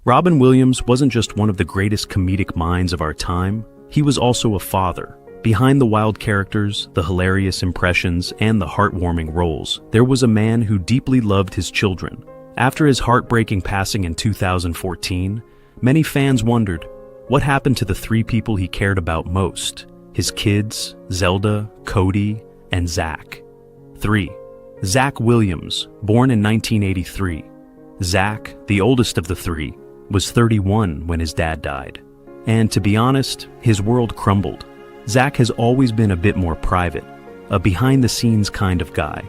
Robin Williams wasn't just one of the greatest comedic minds of our time, he was also a father. Behind the wild characters, the hilarious impressions, and the heartwarming roles, there was a man who deeply loved his children. After his heartbreaking passing in 2014, many fans wondered, what happened to the three people he cared about most? His kids, Zelda, Cody, and Zach. 3. Zach Williams, born in 1983. Zach, the oldest of the three, was 31 when his dad died. And to be honest, his world crumbled. Zach has always been a bit more private, a behind-the-scenes kind of guy.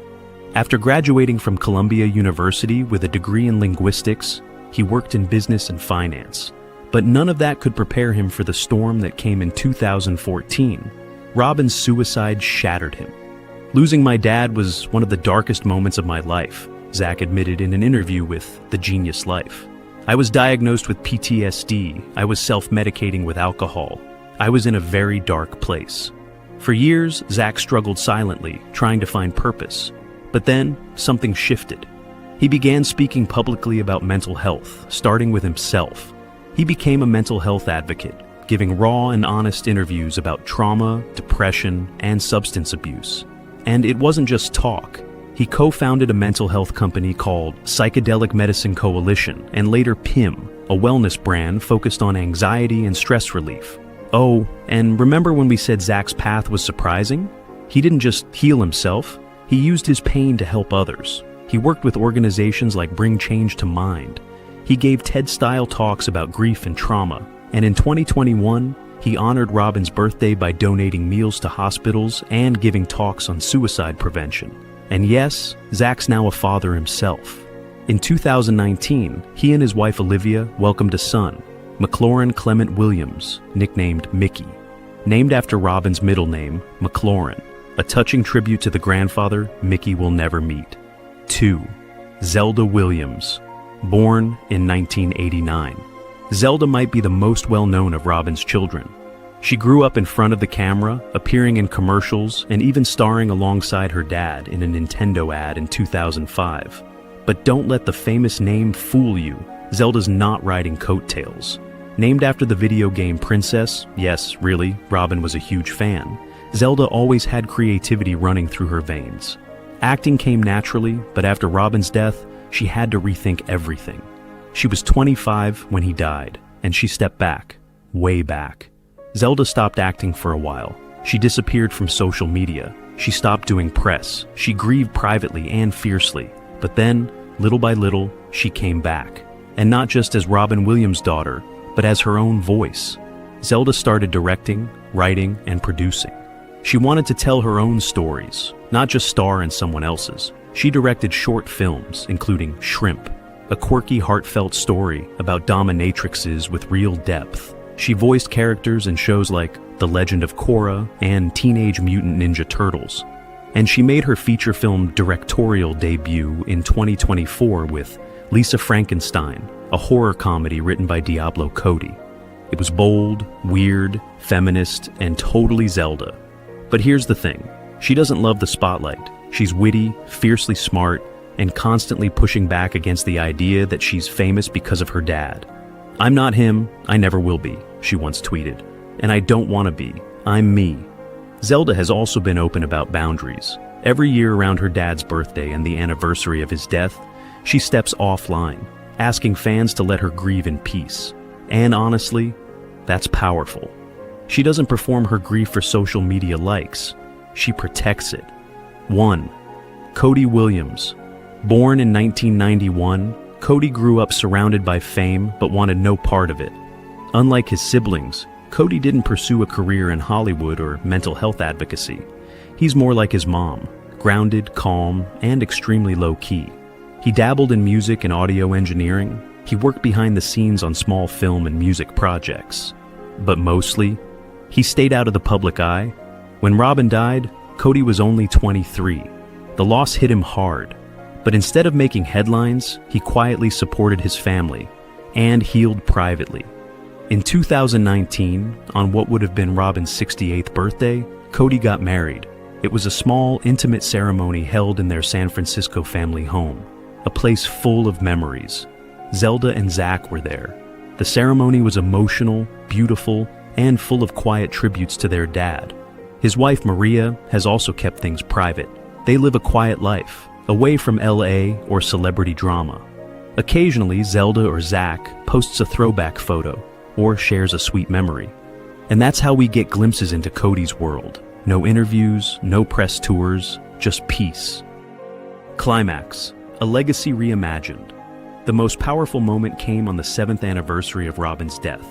After graduating from Columbia University with a degree in linguistics, he worked in business and finance. But none of that could prepare him for the storm that came in 2014. Robin's suicide shattered him. "Losing my dad was one of the darkest moments of my life," Zach admitted in an interview with The Genius Life. "I was diagnosed with PTSD. I was self-medicating with alcohol. I was in a very dark place." For years, Zach struggled silently, trying to find purpose. But then, something shifted. He began speaking publicly about mental health, starting with himself. He became a mental health advocate, giving raw and honest interviews about trauma, depression, and substance abuse. And it wasn't just talk. He co-founded a mental health company called Psychedelic Medicine Coalition, and later PIM, a wellness brand focused on anxiety and stress relief. Oh, and remember when we said Zach's path was surprising? He didn't just heal himself, he used his pain to help others. He worked with organizations like Bring Change to Mind. He gave TED-style talks about grief and trauma, and in 2021, he honored Robin's birthday by donating meals to hospitals and giving talks on suicide prevention. And yes, Zach's now a father himself. In 2019, he and his wife Olivia welcomed a son, McLaurin Clement Williams, nicknamed Mickey, named after Robin's middle name, McLaurin, a touching tribute to the grandfather Mickey will never meet. 2. Zelda Williams, born in 1989. Zelda might be the most well-known of Robin's children. She grew up in front of the camera, appearing in commercials, and even starring alongside her dad in a Nintendo ad in 2005. But don't let the famous name fool you. Zelda's not riding coattails. Named after the video game Princess, yes, really, Robin was a huge fan, Zelda always had creativity running through her veins. Acting came naturally, but after Robin's death, she had to rethink everything. She was 25 when he died, and she stepped back, way back. Zelda stopped acting for a while. She disappeared from social media. She stopped doing press. She grieved privately and fiercely. But then, little by little, she came back. And not just as Robin Williams' daughter, but as her own voice. Zelda started directing, writing, and producing. She wanted to tell her own stories, not just star in someone else's. She directed short films, including Shrimp, a quirky, heartfelt story about dominatrixes with real depth. She voiced characters in shows like The Legend of Korra and Teenage Mutant Ninja Turtles. And she made her feature film directorial debut in 2024 with Lisa Frankenstein, a horror comedy written by Diablo Cody. It was bold, weird, feminist, and totally Zelda. But here's the thing, she doesn't love the spotlight. She's witty, fiercely smart, and constantly pushing back against the idea that she's famous because of her dad. "I'm not him, I never will be," she once tweeted. "And I don't want to be. I'm me." Zelda has also been open about boundaries. Every year around her dad's birthday and the anniversary of his death, she steps offline, asking fans to let her grieve in peace. And honestly, that's powerful. She doesn't perform her grief for social media likes. She protects it. 1. Cody Williams. Born in 1991, Cody grew up surrounded by fame but wanted no part of it. Unlike his siblings, Cody didn't pursue a career in Hollywood or mental health advocacy. He's more like his mom, grounded, calm, and extremely low-key. He dabbled in music and audio engineering. He worked behind the scenes on small film and music projects. But mostly, he stayed out of the public eye. When Robin died, Cody was only 23. The loss hit him hard. But instead of making headlines, he quietly supported his family and healed privately. In 2019, on what would have been Robin's 68th birthday, Cody got married. It was a small, intimate ceremony held in their San Francisco family home, a place full of memories. Zelda and Zach were there. The ceremony was emotional, beautiful, and full of quiet tributes to their dad. His wife Maria has also kept things private. They live a quiet life, away from LA or celebrity drama. Occasionally, Zelda or Zach posts a throwback photo or shares a sweet memory. And that's how we get glimpses into Cody's world. No interviews, no press tours, just peace. Climax, a legacy reimagined. The most powerful moment came on the 7th anniversary of Robin's death.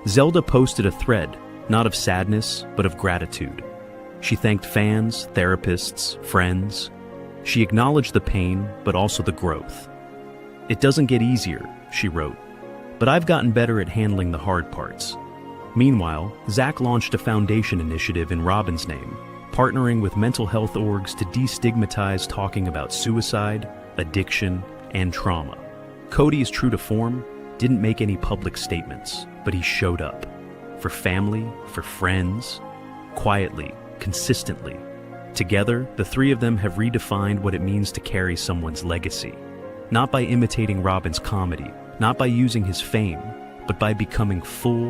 Zelda posted a thread, not of sadness, but of gratitude. She thanked fans, therapists, friends. She acknowledged the pain, but also the growth. "It doesn't get easier," she wrote, "but I've gotten better at handling the hard parts." Meanwhile, Zach launched a foundation initiative in Robin's name, partnering with mental health orgs to destigmatize talking about suicide, addiction, and trauma. Cody is true to form, didn't make any public statements, but he showed up. For family, for friends, quietly, consistently. Together, the three of them have redefined what it means to carry someone's legacy. Not by imitating Robin's comedy, not by using his fame, but by becoming full,